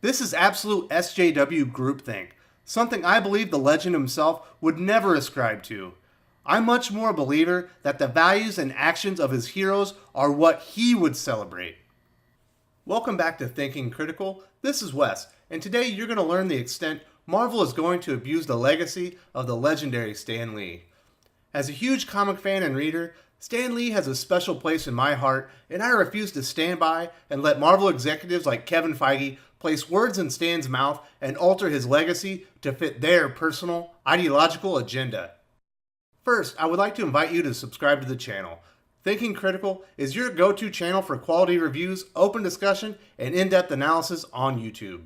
This is absolute SJW groupthink, something I believe the legend himself would never ascribe to. I'm much more a believer that the values and actions of his heroes are what he would celebrate. Welcome back to Thinking Critical. This is Wes, and today you're going to learn the extent Marvel is going to abuse the legacy of the legendary Stan Lee. As a huge comic fan and reader, Stan Lee has a special place in my heart, and I refuse to stand by and let Marvel executives like Kevin Feige place words in Stan's mouth and alter his legacy to fit their personal, ideological agenda. First, I would like to invite you to subscribe to the channel. Thinking Critical is your go-to channel for quality reviews, open discussion, and in-depth analysis on YouTube.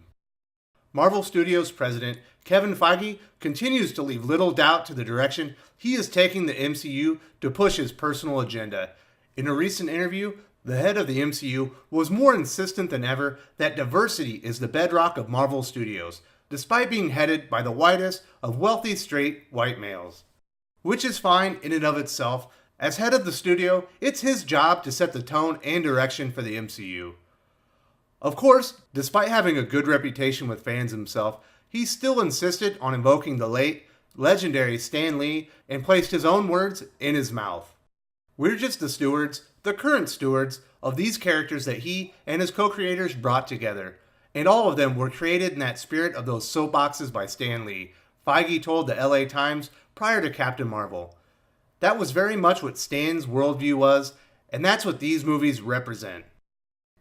Marvel Studios President Kevin Feige continues to leave little doubt to the direction he is taking the MCU to push his personal agenda. In a recent interview, the head of the MCU was more insistent than ever that diversity is the bedrock of Marvel Studios, despite being headed by the whitest of wealthy straight white males. Which is fine in and of itself. As head of the studio, it's his job to set the tone and direction for the MCU. Of course, despite having a good reputation with fans himself, he still insisted on invoking the late, legendary Stan Lee and placed his own words in his mouth. We're just the stewards, the current stewards, of these characters that he and his co-creators brought together, and all of them were created in that spirit of those soapboxes by Stan Lee, Feige told the LA Times prior to Captain Marvel. That was very much what Stan's worldview was, and that's what these movies represent.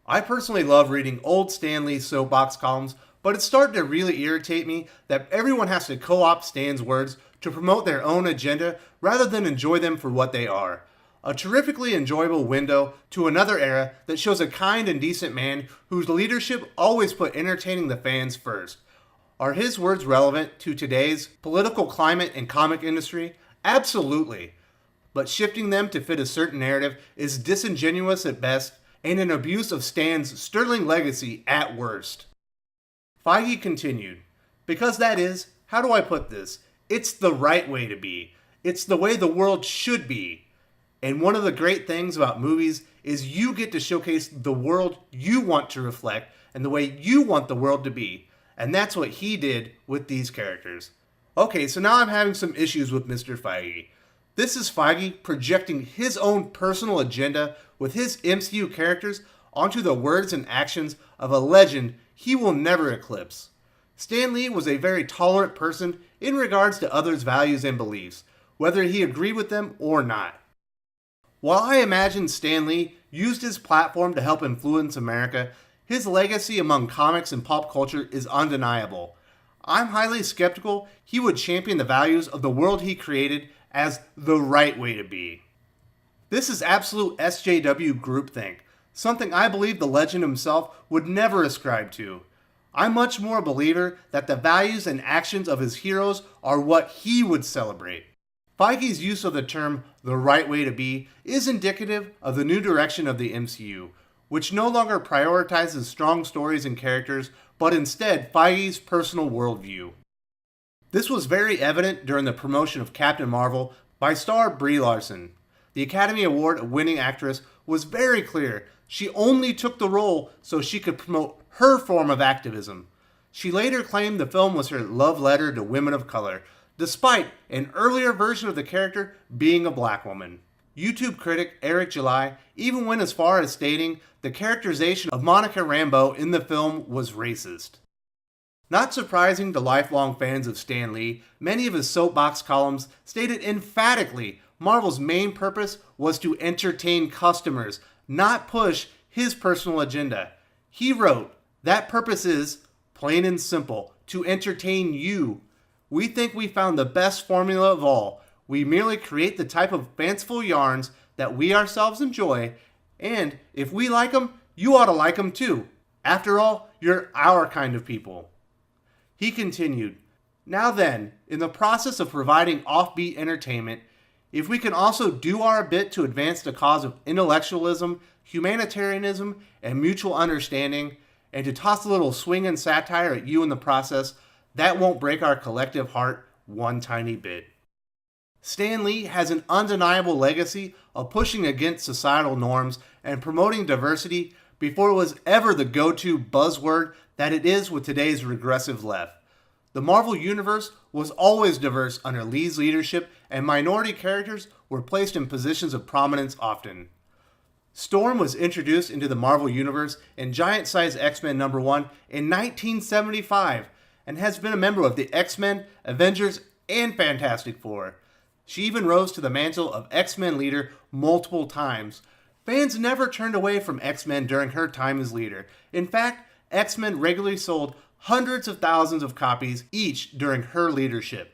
I personally love reading old Stan Lee soapbox columns, but it's starting to really irritate me that everyone has to co-opt Stan's words to promote their own agenda rather than enjoy them for what they are. A terrifically enjoyable window to another era that shows a kind and decent man whose leadership always put entertaining the fans first. Are his words relevant to today's political climate and comic industry? Absolutely. But shifting them to fit a certain narrative is disingenuous at best and an abuse of Stan's sterling legacy at worst. Feige continued, because that is, how do I put this? It's the right way to be. It's the way the world should be. And one of the great things about movies is you get to showcase the world you want to reflect and the way you want the world to be. And that's what he did with these characters. Okay, so now I'm having some issues with Mr. Feige. This is Feige projecting his own personal agenda with his MCU characters onto the words and actions of a legend he will never eclipse. Stan Lee was a very tolerant person in regards to others' values and beliefs, whether he agreed with them or not. While I imagine Stan Lee used his platform to help influence America, his legacy among comics and pop culture is undeniable. I'm highly skeptical he would champion the values of the world he created as the right way to be. This is absolute SJW groupthink, something I believe the legend himself would never ascribe to. I'm much more a believer that the values and actions of his heroes are what he would celebrate. Feige's use of the term the right way to be is indicative of the new direction of the MCU, which no longer prioritizes strong stories and characters, but instead Feige's personal worldview. This was very evident during the promotion of Captain Marvel by star Brie Larson. The Academy Award-winning actress was very clear she only took the role so she could promote her form of activism. She later claimed the film was her love letter to women of color, despite an earlier version of the character being a black woman. YouTube critic Eric July even went as far as stating the characterization of Monica Rambeau in the film was racist. Not surprising to lifelong fans of Stan Lee, many of his soapbox columns stated emphatically Marvel's main purpose was to entertain customers, not push his personal agenda. He wrote, "That purpose is, plain and simple, to entertain you. We think we found the best formula of all. We merely create the type of fanciful yarns that we ourselves enjoy, and if we like them, you ought to like them too. After all, you're our kind of people." He continued, "Now then, in the process of providing offbeat entertainment, if we can also do our bit to advance the cause of intellectualism, humanitarianism, and mutual understanding, and to toss a little swing and satire at you in the process, that won't break our collective heart one tiny bit." Stan Lee has an undeniable legacy of pushing against societal norms and promoting diversity before it was ever the go-to buzzword that it is with today's regressive left. The Marvel Universe was always diverse under Lee's leadership, and minority characters were placed in positions of prominence often. Storm was introduced into the Marvel Universe in Giant Size X-Men #1 in 1975 and has been a member of the X-Men, Avengers, and Fantastic Four. She even rose to the mantle of X-Men leader multiple times. Fans never turned away from X-Men during her time as leader. In fact, X-Men regularly sold hundreds of thousands of copies each during her leadership.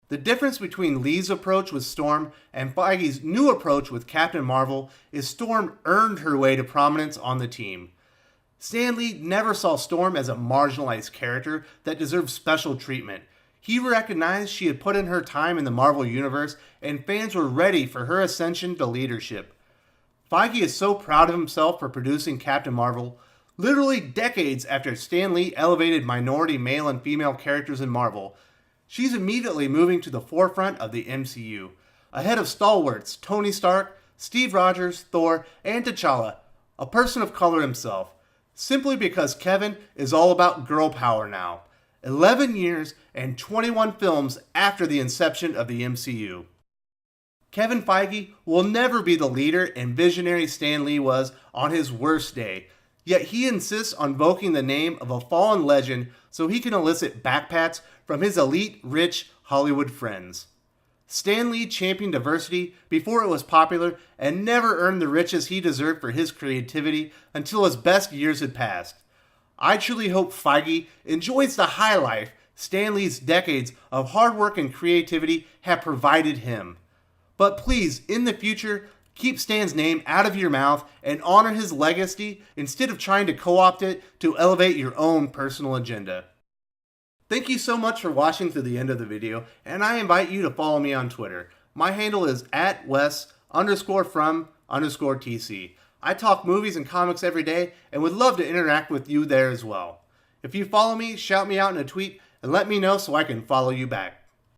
The difference between Lee's approach with Storm and Feige's new approach with Captain Marvel is Storm earned her way to prominence on the team. Stan Lee never saw Storm as a marginalized character that deserved special treatment. He recognized she had put in her time in the Marvel Universe, and fans were ready for her ascension to leadership. Feige is so proud of himself for producing Captain Marvel, literally decades after Stan Lee elevated minority male and female characters in Marvel. She's immediately moving to the forefront of the MCU, ahead of stalwarts Tony Stark, Steve Rogers, Thor, and T'Challa, a person of color himself, simply because Kevin is all about girl power now, 11 years and 21 films after the inception of the MCU. Kevin Feige will never be the leader and visionary Stan Lee was on his worst day, yet he insists on invoking the name of a fallen legend so he can elicit backpats from his elite, rich Hollywood friends. Stan Lee championed diversity before it was popular and never earned the riches he deserved for his creativity until his best years had passed. I truly hope Feige enjoys the high life Stan Lee's decades of hard work and creativity have provided him. But please, in the future, keep Stan's name out of your mouth and honor his legacy instead of trying to co-opt it to elevate your own personal agenda. Thank you so much for watching to the end of the video, and I invite you to follow me on Twitter. My handle is @Wes_from_TC. I talk movies and comics every day and would love to interact with you there as well. If you follow me, shout me out in a tweet and let me know so I can follow you back.